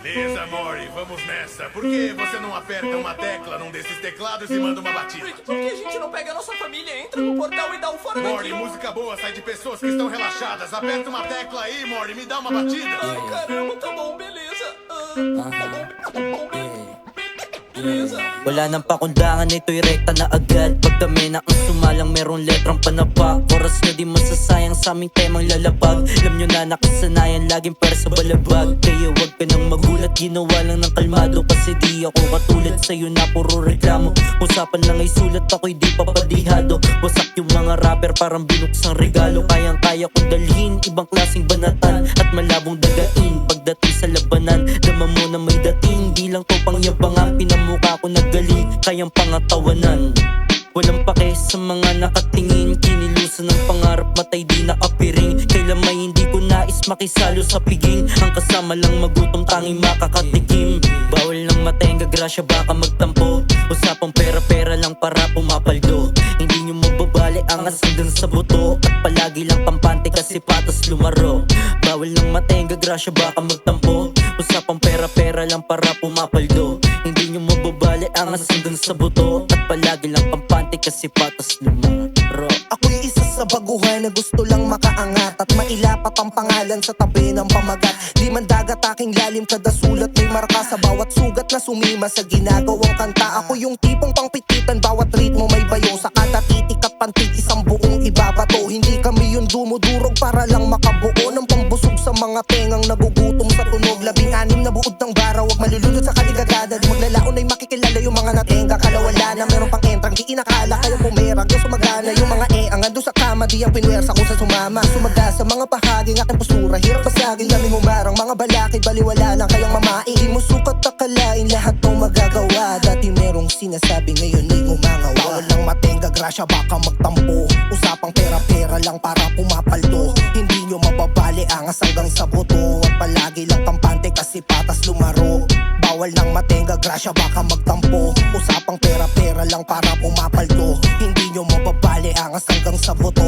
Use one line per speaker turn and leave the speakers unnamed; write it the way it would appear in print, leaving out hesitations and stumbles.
Beleza, Mori, vamos nessa. Por que você não aperta uma tecla num desses teclados e manda uma batida?
Rick, por que a gente não pega a nossa família, entra no portal e dá um fora daqui?
Mori, música boa sai de pessoas que estão relaxadas. Aperta uma tecla aí, Mori, me dá uma batida.
Ai, caramba, tá bom, beleza. Tá bom, beleza.
Wala nang pakundangan, ito'y rekta na agad. Pag kami na ang sumalang merong letrang panapa. Oras na di masasayang sa aming temang lalapag. Alam nyo na nakasanayan, laging para sa balabag. Kaya wag ka nang magulat, ginawa lang ng kalmado. Kasi di ako katulad sa'yo na puro reklamo. Usapan lang ay sulat, ako'y di papadihado. Wasak yung mga rapper, parang binuksang regalo. Kayang-kaya kong dalhin, ibang klaseng banatan at malabong dagain. Pagdating sa labanan, dama mo na may dating. Di lang to pangyabangan, pinamukha ko na galing, kayang pangatawanan. Walang pake sa mga nakatingin, kinilusan ng pangarap, matay di nakapiring. Kailan may hindi ko nais makisalo sa piging. Ang kasama lang magutom, tanging makakatikim. Bawal ng matenga, grasya baka magtampo. Usapang pera-pera lang para pumapaldo. Hindi nyo mababali angas hanggang sa buto. At palagi lang kampante kasi patas lumaro. Bawal ng matenga, grasya baka magtampo. Usapang pera-pera lang para pumapaldo. Hindi nyo mababali angas hanggang sa buto. At palagi lang kampante kasi patas lumaro.
Ako'y isa sa baguhan na gusto lang makaangat at mailapat ang pangalan sa tabi ng pamagat. Di man dagat aking lalim, kada sulat may marka sa bawat sugat na sumima sa ginagawang kanta. Ako yung tipong pangpititan, bawat ritmo may bayo. Sa kada titik at pantig, isang buong ibabato. Hindi kami yung dumudurog para lang makabuo ng pambusog sa mga tengang nagugutom sa tunog. 16 na buod ng bara, wag malulunod sa kaligagada. Di maglalaon ay makikilala yung mga natenga. Kalawala na meron pang entrang, di inakala kaya pumerang. Yung sumagana yung mga ang ando sa kama, di ang pinwersa kung sa sumama. Sumaga sa mga bahagi, aking postura hirap basagin, daming humarang mga balakid, baliwala lang kayang mamain. Di mo sukat akalain, lahat to magagawa. Dati merong sinasabi, ngayon ay umangawa. Bawal lang matenga, grasya baka magtampo. Usapang pera-pera lang para pumapaldo. Hindi nyo mababali angas hanggang sa buto. At palagi lang kampante kasi patas lumaro. Bawal ng matenga, grasya baka magtampo. Usapang pera-pera lang para pumapaldo. Hindi nyo mababali angas hanggang sa buto.